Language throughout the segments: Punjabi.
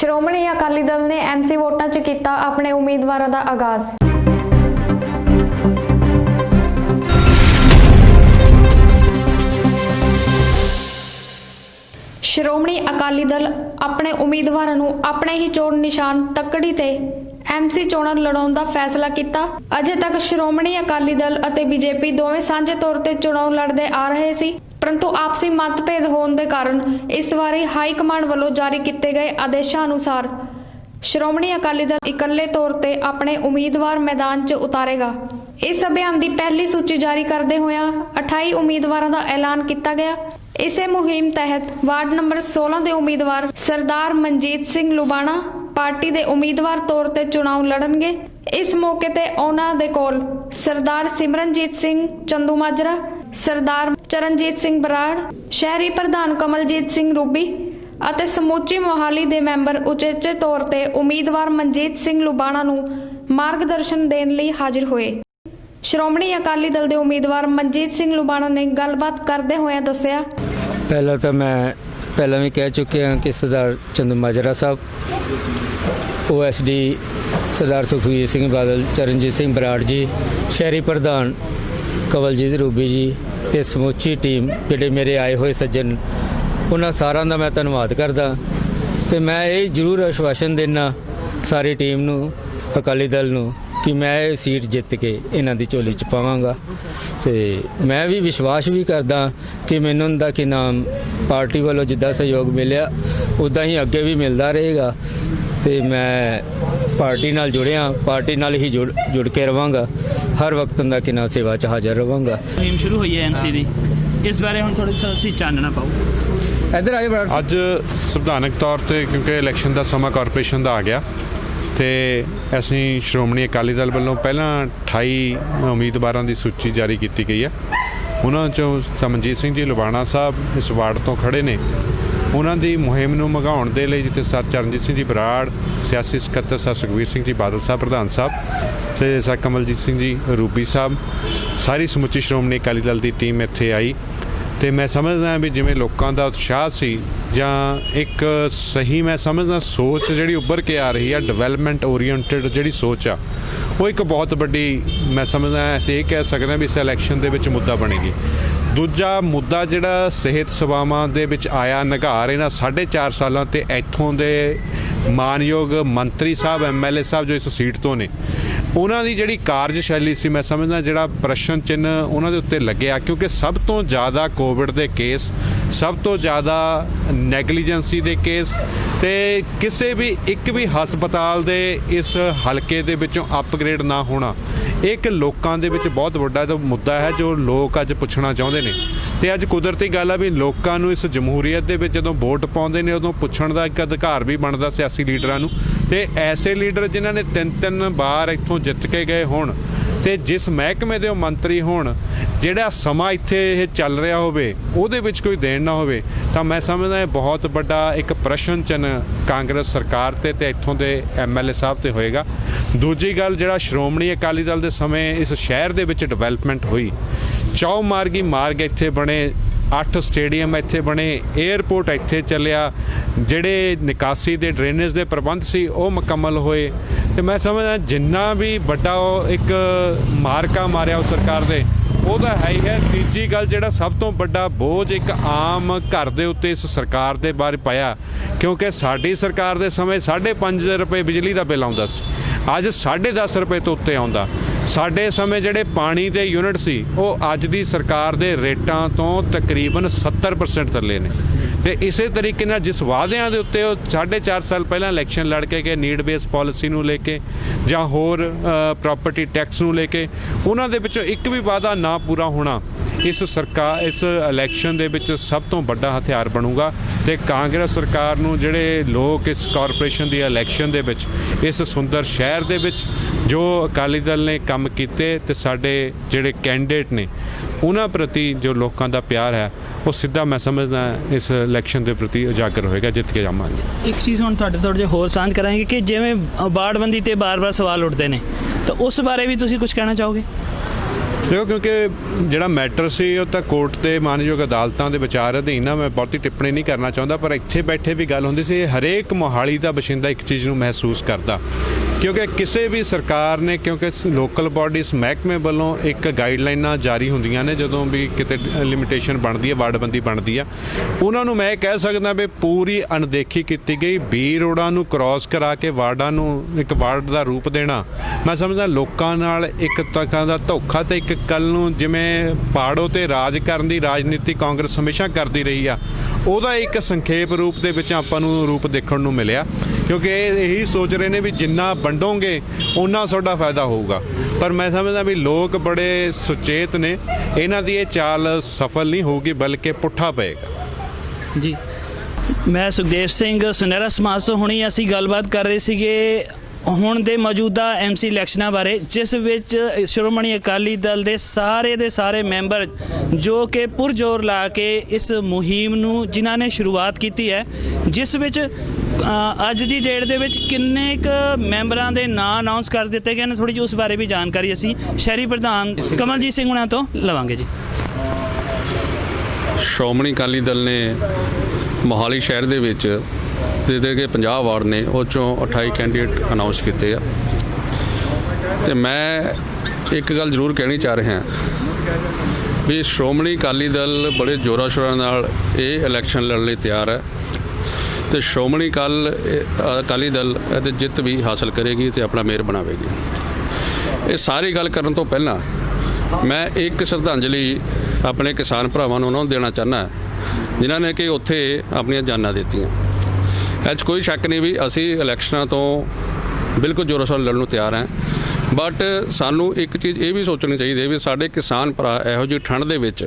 ਸ਼੍ਰੋਮਣੀ ਅਕਾਲੀ ਦਲ ਨੇ ਐਮਸੀ ਵੋਟਾਂ 'ਚ ਕੀਤਾ ਆਪਣੇ ਉਮੀਦਵਾਰਾਂ ਦਾ ਆਗਾਜ਼। ਸ਼੍ਰੋਮਣੀ ਅਕਾਲੀ ਦਲ ਆਪਣੇ ਉਮੀਦਵਾਰਾਂ ਨੂੰ ਆਪਣੇ ਹੀ ਚੋਣ ਨਿਸ਼ਾਨ ਤੱਕੜੀ ਤੇ ਐਮਸੀ ਚੋਣਾਂ ਲੜਾਉਣ ਦਾ ਫੈਸਲਾ ਕੀਤਾ। ਅਜੇ ਤੱਕ ਸ਼੍ਰੋਮਣੀ ਅਕਾਲੀ ਦਲ ਅਤੇ ਬੀਜੇਪੀ ਦੋਵੇਂ ਸਾਂਝੇ ਤੌਰ ਤੇ ਚੋਣ ਲੜਦੇ ਆ ਰਹੇ ਸੀ, परंतु आपसी मतभेद होने के कारण इस बारी हाई कमान वालों जारी किए गए आदेशों अनुसार श्रोमणी अकाली दल इकल्ले तौर ते अपने उम्मीदवार मैदान च उतारेगा। इस अभियान की पहली सूची जारी करते हुए 28 उम्मीदवारों का ऐलान किया गया। इस मुहिम तहत वार्ड नंबर 16 के उम्मीदवार सरदार मनजीत सिंह लुबाणा पार्टी के उम्मीदवार तौर ते चुनाव लड़नगे। इस मौके ते उन्हां दे कोल सरदार सिमरनजीत सिंह चंदूमाजरा, सरदार चरणजीत सिंह बराड़, शहरी प्रधान कमलजीत सिंह रूबी ਅਤੇ ਸਮੁੱਚੀ ਮੋਹਾਲੀ ਦੇ ਮੈਂਬਰ ਉਚੇਚੇ ਤੌਰ ਤੇ ਉਮੀਦਵਾਰ ਮਨਜੀਤ ਸਿੰਘ ਲੁਬਾਣਾ ਨੂੰ ਮਾਰਗਦਰਸ਼ਨ ਦੇਣ ਲਈ ਹਾਜ਼ਰ ਹੋਏ। ਸ਼੍ਰੋਮਣੀ ਅਕਾਲੀ ਦਲ ਦੇ ਉਮੀਦਵਾਰ ਮਨਜੀਤ ਸਿੰਘ ਲੁਬਾਣਾ ਨੇ ਗੱਲਬਾਤ ਕਰਦੇ ਹੋਏ ਦੱਸਿਆ, ਪਹਿਲਾਂ ਤਾਂ ਮੈਂ ਪਹਿਲਾਂ ਵੀ ਕਹਿ ਚੁੱਕਿਆ ਕਿ ਸਰਦਾਰ ਚੰਦੂਮਾਜਰਾ ਸਾਹਿਬ, OSD ਸਰਦਾਰ ਸੁਖਵੀਰ ਸਿੰਘ ਬਾਦਲ, ਚਰਨਜੀਤ ਸਿੰਘ ਬਰਾੜ ਜੀ, ਸ਼ਹਿਰੀ ਪ੍ਰਧਾਨ ਕਵਲਜੀਤ ਰੂਬੀ ਜੀ ਤੇ ਸਮੁੱਚੀ ਟੀਮ ਜਿਹੜੇ ਮੇਰੇ ਆਏ ਹੋਏ ਸੱਜਣ, ਉਹਨਾਂ ਸਾਰਿਆਂ ਦਾ ਮੈਂ ਧੰਨਵਾਦ ਕਰਦਾ। ਤੇ ਮੈਂ ਇਹ ਜ਼ਰੂਰ ਆਸ਼ਵਾਸਨ ਦੇਣਾ ਸਾਰੀ ਟੀਮ ਨੂੰ, ਅਕਾਲੀ ਦਲ ਨੂੰ, ਕਿ ਮੈਂ ਇਹ ਸੀਟ ਜਿੱਤ ਕੇ ਇਹਨਾਂ ਦੀ ਝੋਲੀ 'ਚ ਪਾਵਾਂਗਾ। ਤੇ ਮੈਂ ਵੀ ਵਿਸ਼ਵਾਸ ਵੀ ਕਰਦਾ ਕਿ ਮੈਨੂੰ ਦਾ ਕਿ ਨਾਮ ਪਾਰਟੀ ਵੱਲੋਂ ਜਿੱਦਾਂ ਸਹਿਯੋਗ ਮਿਲਿਆ ਉੱਦਾਂ ਹੀ ਅੱਗੇ ਵੀ ਮਿਲਦਾ ਰਹੇਗਾ। ਤੇ ਮੈਂ ਪਾਰਟੀ ਨਾਲ ਜੁੜਿਆ, ਪਾਰਟੀ ਨਾਲ ਹੀ ਜੁੜ ਕੇ ਰਵਾਂਗਾ, ਹਰ ਵਕਤ ਦਾ ਕਿ ਨਾ ਸੇਵਾ 'ਚ ਹਾਜ਼ਰ ਰਵਾਂਗਾ। ਮੁਹਿੰਮ ਸ਼ੁਰੂ ਹੋਈ ਹੈ ਐਮਸੀ ਦੀ, ਇਸ ਬਾਰੇ ਹੁਣ ਥੋੜ੍ਹਾ ਤੁਸੀਂ ਚਾਨਣਾ ਪਾਓ। ਇੱਧਰ ਆਏ ਬੜਾ ਅੱਜ ਸੰਵਿਧਾਨਕ ਤੌਰ ਤੇ ਕਿਉਂਕਿ ਇਲੈਕਸ਼ਨ ਦਾ ਸਮਾਂ ਕਾਰਪੋਰੇਸ਼ਨ ਦਾ ਆ ਗਿਆ ਤੇ ਅਸੀਂ ਸ਼੍ਰੋਮਣੀ ਅਕਾਲੀ ਦਲ ਵੱਲੋਂ ਪਹਿਲਾਂ 28 ਉਮੀਦਵਾਰਾਂ ਦੀ ਸੂਚੀ ਜਾਰੀ ਕੀਤੀ ਗਈ ਹੈ। ਉਹਨਾਂ 'ਚੋਂ ਮਨਜੀਤ ਸਿੰਘ ਜੀ ਲੁਬਾਣਾ ਸਾਹਿਬ ਇਸ ਵਾਰਡ ਤੋਂ ਖੜੇ ਨੇ। ਉਹਨਾਂ ਦੀ ਮੁਹਿੰਮ ਨੂੰ ਮਗਾਉਣ ਦੇ ਲਈ ਜਿੱਥੇ ਸਰ ਚਰਨਜੀਤ ਸਿੰਘ ਜੀ ਬਰਾੜ, ਸਿਆਸੀ ਸਕੱਤਰ ਸਰ ਸੁਖਵੀਰ ਸਿੰਘ ਜੀ ਬਾਦਲ ਸਾਹਿਬ ਪ੍ਰਧਾਨ ਸਾਹਿਬ ਤੇ ਸਰ ਕਮਲਜੀਤ ਸਿੰਘ ਜੀ ਰੂਬੀ ਸਾਹਿਬ, ਸਾਰੀ ਸਮੁੱਚੀ ਸ਼੍ਰੋਮਣੀ ਅਕਾਲੀ ਦਲ ਦੀ ਟੀਮ ਇੱਥੇ ਆਈ। ਤੇ ਮੈਂ ਸਮਝਦਾ ਵੀ ਜਿਵੇਂ ਲੋਕਾਂ ਦਾ ਉਤਸ਼ਾਹ ਸੀ ਜਾਂ ਇੱਕ ਸਹੀ ਮੈਂ ਸਮਝਦਾ ਸੋਚ ਜਿਹੜੀ ਉੱਭਰ ਕੇ ਆ ਰਹੀ ਆ, ਡਿਵੈਲਪਮੈਂਟ ਓਰੀਐਂਟਡ ਜਿਹੜੀ ਸੋਚ ਆ, ਉਹ ਇੱਕ ਬਹੁਤ ਵੱਡੀ ਮੈਂ ਸਮਝਦਾ ਅਸੀਂ ਇਹ ਕਹਿ ਸਕਦੇ ਹਾਂ ਵੀ ਇਸ ਇਲੈਕਸ਼ਨ ਦੇ ਵਿੱਚ ਮੁੱਦਾ ਬਣੇਗੀ। ਦੂਜਾ ਮੁੱਦਾ ਜਿਹੜਾ ਸਿਹਤ ਸੇਵਾਵਾਂ ਦੇ ਵਿੱਚ ਆਇਆ ਨਿਘਾਰ ਇਹਨਾਂ 4.5 ਸਾਲਾਂ ਤੇ ਇੱਥੋਂ ਦੇ ਮਾਨਯੋਗ ਮੰਤਰੀ ਸਾਹਿਬ, MLA ਸਾਹਿਬ ਜੋ ਇਸ ਸੀਟ ਤੋਂ ਨੇ, ਉਹਨਾਂ ਦੀ ਜਿਹੜੀ ਕਾਰਜਸ਼ੈਲੀ ਸੀ ਮੈਂ ਸਮਝਦਾ ਜਿਹੜਾ ਪ੍ਰਸ਼ਨ ਚਿੰਨ੍ਹ ਉਹਨਾਂ ਦੇ ਉੱਤੇ ਲੱਗਿਆ, ਕਿਉਂਕਿ ਸਭ ਤੋਂ ਜ਼ਿਆਦਾ ਕੋਵਿਡ ਦੇ ਕੇਸ, ਸਭ ਤੋਂ ਜ਼ਿਆਦਾ ਨੈਗਲੀਜੈਂਸੀ ਦੇ ਕੇਸ ਤੇ ਕਿਸੇ ਵੀ ਇੱਕ ਵੀ ਹਸਪਤਾਲ ਦੇ ਇਸ ਹਲਕੇ ਦੇ ਵਿੱਚੋਂ ਅਪਗ੍ਰੇਡ ਨਾ ਹੋਣਾ, ਇਹ ਇੱਕ ਲੋਕਾਂ ਦੇ ਵਿੱਚ ਬਹੁਤ ਵੱਡਾ ਮੁੱਦਾ ਹੈ ਜੋ ਲੋਕ ਅੱਜ ਪੁੱਛਣਾ ਚਾਹੁੰਦੇ ਨੇ। ਤੇ ਅੱਜ ਕੁਦਰਤੀ ਗੱਲ ਆ ਵੀ ਲੋਕਾਂ ਨੂੰ ਇਸ ਜਮਹੂਰੀਅਤ ਦੇ ਵਿੱਚ ਜਦੋਂ ਵੋਟ ਪਾਉਂਦੇ ਨੇ ਉਦੋਂ ਪੁੱਛਣ ਦਾ ਇੱਕ ਅਧਿਕਾਰ ਵੀ ਬਣਦਾ ਸਿਆਸੀ ਲੀਡਰਾਂ ਨੂੰ। ਤੇ ਐਸੇ ਲੀਡਰ ਜਿਨ੍ਹਾਂ ਨੇ 3 ਵਾਰ ਇੱਥੋਂ ਜਿੱਤ ਕੇ ਗਏ ਹੋਣ ਤੇ ਜਿਸ ਮਹਿਕਮੇ ਦੇ ਉਹ ਮੰਤਰੀ ਹੋਣ, ਜਿਹੜਾ ਸਮਾਂ ਇੱਥੇ ਇਹ ਚੱਲ ਰਿਹਾ ਹੋਵੇ ਉਹਦੇ ਵਿੱਚ ਕੋਈ ਦੇਣ ਨਾ ਹੋਵੇ, ਤਾਂ ਮੈਂ ਸਮਝਦਾ ਇਹ ਬਹੁਤ ਵੱਡਾ ਇੱਕ ਪ੍ਰਸ਼ਨ ਚਿੰਨ੍ਹ ਕਾਂਗਰਸ ਸਰਕਾਰ ਤੇ ਇੱਥੋਂ ਦੇ MLA ਸਾਹਿਬ ਤੇ ਹੋਏਗਾ। ਦੂਜੀ ਗੱਲ, ਜਿਹੜਾ ਸ਼੍ਰੋਮਣੀ ਅਕਾਲੀ ਦਲ ਦੇ ਸਮੇਂ ਇਸ ਸ਼ਹਿਰ ਦੇ ਵਿੱਚ ਡਿਵੈਲਪਮੈਂਟ ਹੋਈ, ਚੌਮਾਰਗੀ ਮਾਰਗ ਇੱਥੇ ਬਣੇ, 8 ਸਟੇਡੀਅਮ ਇੱਥੇ ਬਣੇ, ਏਅਰਪੋਰਟ ਇੱਥੇ ਚੱਲਿਆ, ਜਿਹੜੇ ਨਿਕਾਸੀ ਦੇ ਡਰੇਨੇਜ ਦੇ ਪ੍ਰਬੰਧ ਸੀ ਉਹ ਮੁਕੰਮਲ ਹੋਏ। ਤੇ ਮੈਂ ਸਮਝਦਾ ਜਿੰਨਾ ਵੀ ਵੱਡਾ ਉਹ ਇੱਕ ਮਾਰਕਾ ਮਾਰਿਆ ਉਹ ਸਰਕਾਰ ਦੇ, ਉਹਦਾ ਹੈ ਹੀ ਹੈ। ਤੀਜੀ ਗੱਲ, ਜਿਹੜਾ ਸਭ ਤੋਂ ਵੱਡਾ ਬੋਝ ਇੱਕ ਆਮ ਘਰ ਦੇ ਉੱਤੇ ਇਸ ਸਰਕਾਰ ਦੇ ਬਾਰੇ ਪਾਇਆ, ਕਿਉਂਕਿ ਸਾਡੀ ਸਰਕਾਰ ਦੇ ਸਮੇਂ 5.5 ਰੁਪਏ ਬਿਜਲੀ ਦਾ ਬਿੱਲ ਆਉਂਦਾ ਸੀ, ਅੱਜ 10.5 ਰੁਪਏ ਤੋਂ ਉੱਤੇ ਆਉਂਦਾ। ਸਾਡੇ ਸਮੇਂ ਜਿਹੜੇ ਪਾਣੀ ਦੇ ਯੂਨਿਟ ਸੀ ਉਹ ਅੱਜ ਦੀ ਸਰਕਾਰ ਦੇ ਰੇਟਾਂ ਤੋਂ ਤਕਰੀਬਨ 70% ਥੱਲੇ ਨੇ। ਤੇ ਇਸੇ ਤਰੀਕੇ ਨਾਲ ਜਿਸ ਵਾਅਦਿਆਂ ਦੇ ਉੱਤੇ ਉਹ 4.5 ਸਾਲ ਪਹਿਲਾਂ ਇਲੈਕਸ਼ਨ ਲੜ ਕੇ ਗਏ, ਨੀਡ ਬੇਸ ਪਾਲਿਸੀ ਨੂੰ ਲੈ ਕੇ ਜਾਂ ਹੋਰ ਪ੍ਰਾਪਰਟੀ ਟੈਕਸ ਨੂੰ ਲੈ ਕੇ, ਉਹਨਾਂ ਦੇ ਵਿੱਚੋਂ ਇੱਕ ਵੀ ਵਾਅਦਾ ਨਾ ਪੂਰਾ ਹੋਣਾ ਇਸ ਇਲੈਕਸ਼ਨ ਦੇ ਵਿੱਚ ਸਭ ਤੋਂ ਵੱਡਾ ਹਥਿਆਰ ਬਣੂਗਾ। ਤੇ ਕਾਂਗਰਸ ਸਰਕਾਰ ਨੂੰ ਜਿਹੜੇ ਲੋਕ ਇਸ ਕਾਰਪੋਰੇਸ਼ਨ ਦੀ ਇਲੈਕਸ਼ਨ ਦੇ ਵਿੱਚ ਇਸ ਸੁੰਦਰ ਸ਼ਹਿਰ ਦੇ ਵਿੱਚ ਜੋ ਅਕਾਲੀ ਦਲ ਨੇ ਕੰਮ ਕੀਤੇ ਤੇ ਸਾਡੇ ਜਿਹੜੇ ਕੈਂਡੀਡੇਟ ਨੇ ਉਹਨਾਂ ਪ੍ਰਤੀ ਜੋ ਲੋਕਾਂ ਦਾ ਪਿਆਰ ਹੈ ਉਹ ਸਿੱਧਾ ਮੈਂ ਸਮਝਦਾ ਇਸ ਇਲੈਕਸ਼ਨ ਦੇ ਪ੍ਰਤੀ ਉਜਾਗਰ ਹੋਏਗਾ, ਜਿੱਤ ਕੇ ਜਾਵਾਂਗੇ। ਇੱਕ ਚੀਜ਼ ਹੁਣ ਤੁਹਾਡੇ ਥੋੜ੍ਹਾ ਜਿਹਾ ਹੋਰ ਸਾਂਝ ਕਰਾਂਗੇ ਕਿ ਜਿਵੇਂ ਵਾਰਡਬੰਦੀ ਤੇ ਬਾਰ-ਬਾਰ ਸਵਾਲ ਉੱਠਦੇ ਨੇ, ਤਾਂ ਉਸ ਬਾਰੇ ਵੀ ਤੁਸੀਂ ਕੁਝ ਕਹਿਣਾ ਚਾਹੋਗੇ? ਦੇਖੋ ਕਿਉਂਕਿ ਜਿਹੜਾ ਮੈਟਰ ਸੀ ਉਹ ਤਾਂ ਕੋਰਟ ਤੇ ਮਾਨਯੋਗ ਅਦਾਲਤਾਂ ਦੇ ਵਿਚਾਰ ਅਧੀਨ ਆ, ਮੈਂ ਬਹੁਤੀ ਟਿੱਪਣੀ ਨਹੀਂ ਕਰਨਾ ਚਾਹੁੰਦਾ, ਪਰ ਇੱਥੇ ਬੈਠੇ ਵੀ ਗੱਲ ਹੁੰਦੀ ਸੀ ਹਰੇਕ ਮੋਹਾਲੀ ਦਾ ਬਸ਼ਿੰਦਾ ਇੱਕ ਚੀਜ਼ ਨੂੰ ਮਹਿਸੂਸ ਕਰਦਾ, ਕਿਉਂਕਿ ਕਿਸੇ ਵੀ ਸਰਕਾਰ ਨੇ, ਕਿਉਂਕਿ ਲੋਕਲ ਬਾਡੀਜ਼ ਮਹਿਕਮੇ ਵੱਲੋਂ ਇੱਕ ਗਾਈਡਲਾਈਨਾਂ ਜਾਰੀ ਹੁੰਦੀਆਂ ਨੇ ਜਦੋਂ ਵੀ ਕਿਤੇ ਲਿਮਿਟੇਸ਼ਨ ਬਣਦੀ ਹੈ, ਵਾਰਡਬੰਦੀ ਬਣਦੀ ਆ, ਉਹਨਾਂ ਨੂੰ ਮੈਂ ਕਹਿ ਸਕਦਾ ਵੀ ਪੂਰੀ ਅਣਦੇਖੀ ਕੀਤੀ ਗਈ। ਬੀ ਰੋਡਾਂ ਨੂੰ ਕ੍ਰਾਸ ਕਰਾ ਕੇ ਵਾਰਡਾਂ ਨੂੰ ਇੱਕ ਵਾਰਡ ਦਾ ਰੂਪ ਦੇਣਾ, ਮੈਂ ਸਮਝਦਾ ਲੋਕਾਂ ਨਾਲ ਇੱਕ ਤਰ੍ਹਾਂ ਦਾ ਧੋਖਾ। ਤੇ ਇੱਕ ਕੱਲ ਨੂੰ ਜਿਵੇਂ ਪਾੜੋ ਤੇ ਰਾਜ ਕਰਨ ਦੀ ਰਾਜਨੀਤੀ ਕਾਂਗਰਸ ਹਮੇਸ਼ਾ ਕਰਦੀ ਰਹੀ ਆ, ਉਹਦਾ ਇੱਕ ਸੰਖੇਪ ਰੂਪ ਦੇ ਵਿੱਚ ਆਪਾਂ ਨੂੰ ਰੂਪ ਦੇਖਣ ਨੂੰ ਮਿਲਿਆ, ਕਿਉਂਕਿ ਇਹ ਇਹੀ ਸੋਚ ਰਹੇ ਨੇ ਵੀ ਜਿੰਨਾ ਵੰਡੋਗੇ ਓਨਾ ਤੁਹਾਡਾ ਫਾਇਦਾ ਹੋਊਗਾ। ਪਰ ਮੈਂ ਸਮਝਦਾ ਵੀ ਲੋਕ ਬੜੇ ਸੁਚੇਤ ਨੇ, ਇਹਨਾਂ ਦੀ ਇਹ ਚਾਲ ਸਫਲ ਨਹੀਂ ਹੋਊਗੀ ਬਲਕਿ ਪੁੱਠਾ ਪਏਗਾ। ਜੀ, ਮੈਂ ਸੁਖਦੇਵ ਸਿੰਘ ਸੁਨਹਿਰਾ ਸਮਾਜ ਤੋਂ ਹੁਣੀ ਅਸੀਂ ਗੱਲਬਾਤ ਕਰ ਰਹੇ ਸੀਗੇ ਹੁਣ ਦੇ ਮੌਜੂਦਾ ਐਮਸੀ ਇਲੈਕਸ਼ਨਾਂ ਬਾਰੇ, ਜਿਸ ਵਿੱਚ ਸ਼੍ਰੋਮਣੀ ਅਕਾਲੀ ਦਲ ਦੇ ਸਾਰੇ ਮੈਂਬਰ ਜੋ ਕਿ ਪੁਰਜ਼ੋਰ ਲਾ ਕੇ ਇਸ ਮੁਹਿੰਮ ਨੂੰ ਜਿਨ੍ਹਾਂ ਨੇ ਸ਼ੁਰੂਆਤ ਕੀਤੀ ਹੈ, ਜਿਸ ਵਿੱਚ ਅੱਜ ਦੀ ਡੇਟ ਦੇ ਵਿੱਚ ਕਿੰਨੇ ਕੁ ਮੈਂਬਰਾਂ ਦੇ ਨਾਂ ਅਨਾਉਂਸ ਕਰ ਦਿੱਤੇ ਗਏ ਨੇ, ਥੋੜ੍ਹੀ ਜਿਹੀ ਉਸ ਬਾਰੇ ਵੀ ਜਾਣਕਾਰੀ ਅਸੀਂ ਸ਼ਹਿਰੀ ਪ੍ਰਧਾਨ ਕਮਲਜੀਤ ਸਿੰਘ ਹੁਣਾਂ ਤੋਂ ਲਵਾਂਗੇ। ਜੀ, ਸ਼੍ਰੋਮਣੀ ਅਕਾਲੀ ਦਲ ਨੇ ਮੋਹਾਲੀ ਸ਼ਹਿਰ ਦੇ ਵਿੱਚ ਜਿਹਦੇ ਕਿ 50 ਵਾਰਡ ਨੇ ਉਹ 'ਚੋਂ 28 ਕੈਂਡੀਡੇਟ ਅਨਾਉਂਸ ਕੀਤੇ ਆ। ਤੇ ਮੈਂ ਇੱਕ ਗੱਲ ਜ਼ਰੂਰ ਕਹਿਣੀ ਚਾਹ ਰਿਹਾ ਵੀ ਸ਼੍ਰੋਮਣੀ ਅਕਾਲੀ ਦਲ ਬੜੇ ਜ਼ੋਰਾਂ ਸ਼ੋਰਾਂ ਨਾਲ ਇਹ ਇਲੈਕਸ਼ਨ ਲੜਨ ਲਈ ਤਿਆਰ ਹੈ ਤੇ ਸ਼੍ਰੋਮਣੀ ਅਕਾਲੀ ਦਲ ਇਹਦੇ ਜਿੱਤ ਵੀ ਹਾਸਲ ਕਰੇਗੀ ਤੇ ਆਪਣਾ ਮੇਅਰ ਬਣਾਵੇਗੀ। ਇਹ ਸਾਰੀ ਗੱਲ ਕਰਨ ਤੋਂ ਪਹਿਲਾਂ ਮੈਂ ਇੱਕ ਸ਼ਰਧਾਂਜਲੀ ਆਪਣੇ ਕਿਸਾਨ ਭਰਾਵਾਂ ਨੂੰ ਉਹਨਾਂ ਨੂੰ ਦੇਣਾ ਚਾਹੁੰਦਾ ਜਿਨ੍ਹਾਂ ਨੇ ਕਿ ਉੱਥੇ ਆਪਣੀਆਂ ਜਾਨਾਂ ਦਿੱਤੀਆਂ। ਇਹ 'ਚ ਕੋਈ ਸ਼ੱਕ ਨਹੀਂ ਵੀ ਅਸੀਂ ਇਲੈਕਸ਼ਨਾਂ ਤੋਂ ਬਿਲਕੁਲ ਜ਼ੋਰਾਂ ਸ਼ੋਰਾਂ ਲੜਨ ਨੂੰ ਤਿਆਰ ਹਾਂ, ਬਟ ਸਾਨੂੰ ਇੱਕ ਚੀਜ਼ ਇਹ ਵੀ ਸੋਚਣੀ ਚਾਹੀਦੀ ਹੈ ਵੀ ਸਾਡੇ ਕਿਸਾਨ ਭਰਾ ਇਹੋ ਜਿਹੀ ਠੰਡ ਦੇ ਵਿੱਚ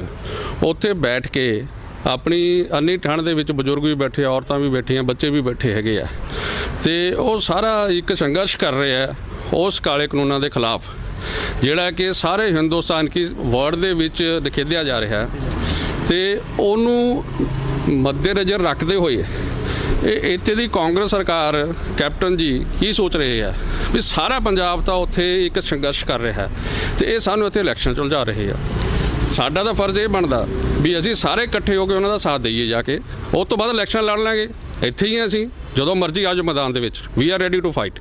ਉੱਥੇ ਬੈਠ ਕੇ ਆਪਣੀ ਅੰਨੀ ਠੰਡ ਦੇ ਵਿੱਚ ਬਜ਼ੁਰਗ ਵੀ ਬੈਠੇ, ਔਰਤਾਂ ਵੀ ਬੈਠੀਆਂ, ਬੱਚੇ ਵੀ ਬੈਠੇ ਹੈਗੇ ਆ, ਤੇ ਉਹ ਸਾਰਾ ਇੱਕ ਸੰਘਰਸ਼ ਕਰ ਰਹੇ ਆ ਉਸ ਕਾਲੇ ਕਾਨੂੰਨਾਂ ਦੇ ਖਿਲਾਫ ਜਿਹੜਾ ਕਿ ਸਾਰੇ ਹਿੰਦੁਸਤਾਨ ਕੀ ਵਰਲਡ ਦੇ ਵਿੱਚ ਨਿਖੇਧਿਆ ਜਾ ਰਿਹਾ ਤੇ ਉਹਨੂੰ ਮੱਦੇਨਜ਼ਰ ਰੱਖਦੇ ਹੋਏ ਇਹ ਇੱਥੇ ਦੀ ਕਾਂਗਰਸ ਸਰਕਾਰ ਕੈਪਟਨ ਜੀ ਕੀ ਸੋਚ ਰਹੇ ਆ ਵੀ ਸਾਰਾ ਪੰਜਾਬ ਤਾਂ ਉੱਥੇ ਇੱਕ ਸੰਘਰਸ਼ ਕਰ ਰਿਹਾ ਤੇ ਇਹ ਸਾਨੂੰ ਇੱਥੇ ਇਲੈਕਸ਼ਨ 'ਚ ਉਲਝਾ ਰਹੇ ਆ। ਸਾਡਾ ਤਾਂ ਫਰਜ਼ ਇਹ ਬਣਦਾ ਵੀ ਅਸੀਂ ਸਾਰੇ ਇਕੱਠੇ ਹੋ ਕੇ ਉਹਨਾਂ ਦਾ ਸਾਥ ਦਈਏ ਜਾ ਕੇ, ਉਸ ਤੋਂ ਬਾਅਦ ਇਲੈਕਸ਼ਨ ਲੜ ਲਾਂਗੇ। ਇੱਥੇ ਹੀ ਅਸੀਂ ਜਦੋਂ ਮਰਜ਼ੀ ਆ ਜਾਓ ਮੈਦਾਨ ਦੇ ਵਿੱਚ, we are ready to fight.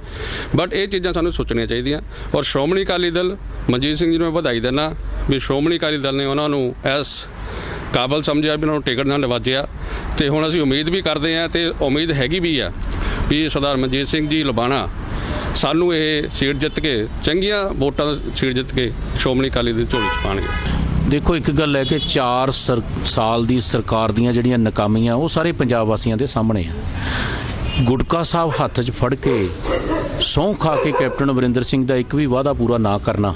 But ਇਹ ਚੀਜ਼ਾਂ ਸਾਨੂੰ ਸੋਚਣੀਆਂ ਚਾਹੀਦੀਆਂ। ਔਰ ਸ਼੍ਰੋਮਣੀ ਅਕਾਲੀ ਦਲ ਮਨਜੀਤ ਸਿੰਘ ਜੀ ਨੂੰ ਮੈਂ ਵਧਾਈ ਦਿੰਦਾ ਵੀ ਸ਼੍ਰੋਮਣੀ ਅਕਾਲੀ ਦਲ ਨੇ ਉਹਨਾਂ ਨੂੰ ਇਸ ਕਾਬਲ ਸਮਝਿਆ ਵੀ ਉਹਨਾਂ ਨੂੰ ਟਿਕਟ ਨਾਲ ਨਵਾਜਿਆ ਤੇ ਹੁਣ ਅਸੀਂ ਉਮੀਦ ਵੀ ਕਰਦੇ ਹਾਂ ਤੇ ਉਮੀਦ ਹੈਗੀ ਵੀ ਆ ਵੀ ਸਰਦਾਰ ਮਨਜੀਤ ਸਿੰਘ ਜੀ ਲੁਬਾਣਾ ਸਾਨੂੰ ਇਹ ਸੀਟ ਜਿੱਤ ਕੇ ਚੰਗੀਆਂ ਵੋਟਾਂ ਸੀਟ ਜਿੱਤ ਕੇ ਸ਼੍ਰੋਮਣੀ ਅਕਾਲੀ ਦਲ ਦੀ ਝੋਲੀ 'ਚ ਪਾਉਣਗੇ। ਦੇਖੋ ਇੱਕ ਗੱਲ ਹੈ ਕਿ 4 ਸਾਲ ਦੀ ਸਰਕਾਰ ਦੀਆਂ ਜਿਹੜੀਆਂ ਨਾਕਾਮੀਆਂ ਉਹ ਸਾਰੇ ਪੰਜਾਬ ਵਾਸੀਆਂ ਦੇ ਸਾਹਮਣੇ ਆ। ਗੁਟਕਾ ਸਾਹਿਬ ਹੱਥ 'ਚ ਫੜ ਕੇ ਸਹੁੰ ਖਾ ਕੇ ਕੈਪਟਨ ਅਮਰਿੰਦਰ ਸਿੰਘ ਦਾ ਇੱਕ ਵੀ ਵਾਅਦਾ ਪੂਰਾ ਨਾ ਕਰਨਾ,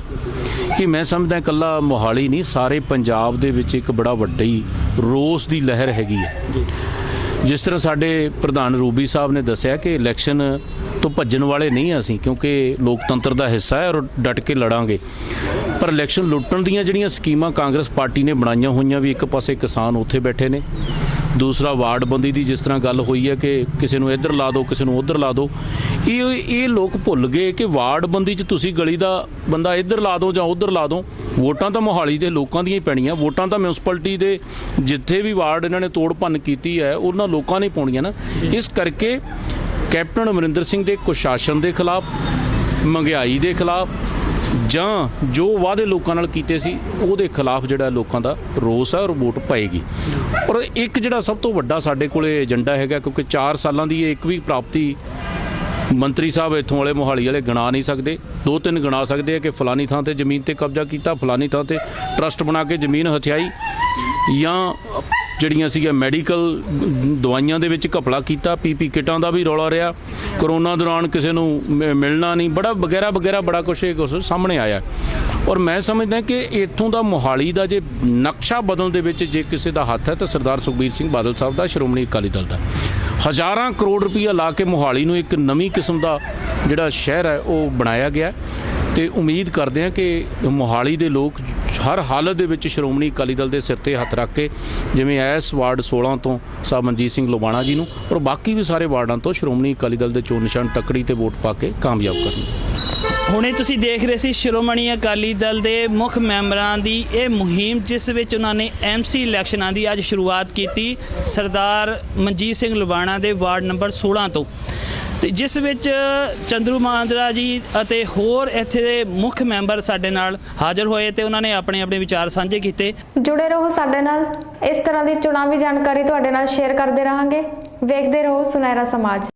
ਇਹ ਮੈਂ ਸਮਝਦਾ ਇਕੱਲਾ ਮੋਹਾਲੀ ਨਹੀਂ ਸਾਰੇ ਪੰਜਾਬ ਦੇ ਵਿੱਚ ਇੱਕ ਬੜਾ ਵੱਡੀ ਰੋਸ ਦੀ ਲਹਿਰ ਹੈਗੀ ਹੈ। ਜਿਸ ਤਰ੍ਹਾਂ ਸਾਡੇ ਪ੍ਰਧਾਨ ਰੂਬੀ ਸਾਹਿਬ ਨੇ ਦੱਸਿਆ ਕਿ ਇਲੈਕਸ਼ਨ ਤੋਂ ਭੱਜਣ ਵਾਲੇ ਨਹੀਂ ਅਸੀਂ, ਕਿਉਂਕਿ ਲੋਕਤੰਤਰ ਦਾ ਹਿੱਸਾ ਹੈ ਔਰ ਡਟ ਕੇ ਲੜਾਂਗੇ। ਪਰ ਇਲੈਕਸ਼ਨ ਲੁੱਟਣ ਦੀਆਂ ਜਿਹੜੀਆਂ ਸਕੀਮਾਂ ਕਾਂਗਰਸ ਪਾਰਟੀ ਨੇ ਬਣਾਈਆਂ ਹੋਈਆਂ ਵੀ ਇੱਕ ਪਾਸੇ ਕਿਸਾਨ ਉੱਥੇ ਬੈਠੇ ਨੇ, ਦੂਸਰਾ ਵਾਰਡਬੰਦੀ ਦੀ ਜਿਸ ਤਰ੍ਹਾਂ ਗੱਲ ਹੋਈ ਹੈ ਕਿ ਕਿਸੇ ਨੂੰ ਇੱਧਰ ਲਾ ਦਿਓ ਕਿਸੇ ਨੂੰ ਉੱਧਰ ਲਾ ਦਿਓ, ਇਹ ਲੋਕ ਭੁੱਲ ਗਏ ਕਿ ਵਾਰਡਬੰਦੀ 'ਚ ਤੁਸੀਂ ਗਲੀ ਦਾ ਬੰਦਾ ਇੱਧਰ ਲਾ ਦਿਓ ਜਾਂ ਉੱਧਰ ਲਾ ਦਿਓ, ਵੋਟਾਂ ਤਾਂ ਮੋਹਾਲੀ ਦੇ ਲੋਕਾਂ ਦੀਆਂ ਹੀ ਪੈਣੀਆਂ। ਵੋਟਾਂ ਤਾਂ ਮਿਊਨਿਸਪੈਲਿਟੀ ਦੇ ਜਿੱਥੇ ਵੀ ਵਾਰਡ ਇਹਨਾਂ ਨੇ ਤੋੜ ਭੰਨ ਕੀਤੀ ਹੈ ਉਹਨਾਂ ਲੋਕਾਂ ਨੇ ਪਾਉਣੀਆਂ ਨਾ। ਇਸ ਕਰਕੇ ਕੈਪਟਨ ਅਮਰਿੰਦਰ ਸਿੰਘ ਦੇ ਕੁਸ਼ਾਸਨ ਦੇ ਖਿਲਾਫ, ਮਹਿੰਗਾਈ ਦੇ ਖਿਲਾਫ ਜਾਂ ਜੋ ਵਾਅਦੇ ਲੋਕਾਂ ਨਾਲ ਕੀਤੇ ਸੀ ਉਹਦੇ ਖਿਲਾਫ ਜਿਹੜਾ ਲੋਕਾਂ ਦਾ ਰੋਸ ਹੈ ਔਰ ਵੋਟ ਪਾਏਗੀ। ਔਰ ਇੱਕ ਜਿਹੜਾ ਸਭ ਤੋਂ ਵੱਡਾ ਸਾਡੇ ਕੋਲੇ ਏਜੰਡਾ ਹੈਗਾ, ਕਿਉਂਕਿ 4 ਸਾਲਾਂ ਦੀ ਇੱਕ ਵੀ ਪ੍ਰਾਪਤੀ ਮੰਤਰੀ ਸਾਹਿਬ ਇੱਥੋਂ ਵਾਲੇ ਮੋਹਾਲੀ ਵਾਲੇ ਗਿਣਾ ਨਹੀਂ ਸਕਦੇ, 2-3 ਗਿਣਾ ਸਕਦੇ ਆ ਕਿ ਫਲਾਨੀ ਥਾਂ ਤੇ ਜ਼ਮੀਨ ਤੇ ਕਬਜ਼ਾ ਕੀਤਾ, ਫਲਾਨੀ ਥਾਂ ਤੇ ਟਰਸਟ ਬਣਾ ਕੇ ਜ਼ਮੀਨ ਹਥਿਆਈ, ਜਾਂ ਜਿਹੜੀਆਂ ਸੀਗੀਆਂ ਮੈਡੀਕਲ ਦਵਾਈਆਂ ਦੇ ਵਿੱਚ ਘਪਲਾ ਕੀਤਾ, ਪੀਪੀ ਕਿਟਾਂ ਦਾ ਵੀ ਰੌਲਾ ਰਿਹਾ, ਕਰੋਨਾ ਦੌਰਾਨ ਕਿਸੇ ਨੂੰ ਮਿਲਣਾ ਨਹੀਂ, ਬੜਾ ਵਗੈਰਾ ਬੜਾ ਕੁਛ ਸਾਹਮਣੇ ਆਇਆ। ਔਰ ਮੈਂ ਸਮਝਦਾ ਕਿ ਇੱਥੋਂ ਦਾ ਮੋਹਾਲੀ ਦਾ ਜੇ ਨਕਸ਼ਾ ਬਦਲਣ ਦੇ ਵਿੱਚ ਜੇ ਕਿਸੇ ਦਾ ਹੱਥ ਹੈ ਤਾਂ ਸਰਦਾਰ ਸੁਖਬੀਰ ਸਿੰਘ ਬਾਦਲ ਸਾਹਿਬ ਦਾ, ਸ਼੍ਰੋਮਣੀ ਅਕਾਲੀ ਦਲ ਦਾ। ਹਜ਼ਾਰਾਂ ਕਰੋੜ ਰੁਪਈਆ ਲਾ ਕੇ ਮੋਹਾਲੀ ਨੂੰ ਇੱਕ ਨਵੀਂ ਕਿਸਮ ਦਾ ਜਿਹੜਾ ਸ਼ਹਿਰ ਹੈ ਉਹ ਬਣਾਇਆ ਗਿਆ ਤੇ ਉਮੀਦ ਕਰਦੇ ਹਾਂ ਕਿ ਮੋਹਾਲੀ ਦੇ ਲੋਕ ਹਰ ਹਾਲਤ ਦੇ ਵਿੱਚ ਸ਼੍ਰੋਮਣੀ ਅਕਾਲੀ ਦਲ ਦੇ ਸਿਰ ਤੇ ਹੱਥ ਰੱਖ ਕੇ, ਜਿਵੇਂ ਇਸ ਵਾਰਡ 16 ਤੋਂ ਸਾਹਿਬ ਮਨਜੀਤ ਸਿੰਘ ਲੁਬਾਣਾ ਜੀ ਨੂੰ ਔਰ ਬਾਕੀ ਵੀ ਸਾਰੇ ਵਾਰਡਾਂ ਤੋਂ ਸ਼੍ਰੋਮਣੀ ਅਕਾਲੀ ਦਲ ਦੇ ਚੋਣ ਨਿਸ਼ਾਨ ਤੱਕੜੀ ਤੇ ਵੋਟ ਪਾ ਕੇ ਕਾਮਯਾਬ ਕਰਨਗੇ। ਹੁਣੇ ਤੁਸੀਂ ਦੇਖ ਰਹੇ ਸੀ ਸ਼੍ਰੋਮਣੀ ਅਕਾਲੀ ਦਲ ਦੇ ਮੁੱਖ ਮੈਂਬਰਾਂ ਦੀ ਇਹ ਮੁਹਿੰਮ, ਜਿਸ ਵਿੱਚ ਉਹਨਾਂ ਨੇ ਐਮਸੀ ਇਲੈਕਸ਼ਨਾਂ ਦੀ ਅੱਜ ਸ਼ੁਰੂਆਤ ਕੀਤੀ ਸਰਦਾਰ ਮਨਜੀਤ ਸਿੰਘ ਲੁਬਾਣਾ ਦੇ ਵਾਰਡ ਨੰਬਰ 16 ਤੋਂ, ਤੇ ਜਿਸ ਵਿੱਚ ਚੰਦਰੂ ਮਾਂਜਰਾ ਜੀ ਅਤੇ ਹੋਰ ਇੱਥੇ ਦੇ ਮੁੱਖ ਮੈਂਬਰ ਸਾਡੇ ਨਾਲ ਹਾਜ਼ਰ ਹੋਏ ਤੇ ਉਹਨਾਂ ਨੇ ਆਪਣੇ ਆਪਣੇ ਵਿਚਾਰ ਸਾਂਝੇ ਕੀਤੇ। ਜੁੜੇ ਰਹੋ ਸਾਡੇ ਨਾਲ, ਇਸ ਤਰ੍ਹਾਂ ਦੀ ਚੁਣਾਵੀ ਜਾਣਕਾਰੀ ਤੁਹਾਡੇ ਨਾਲ ਸ਼ੇਅਰ ਕਰਦੇ ਰਹਾਂਗੇ। ਵੇਖਦੇ ਰਹੋ ਸੁਨਹਿਰਾ ਸਮਾਜ।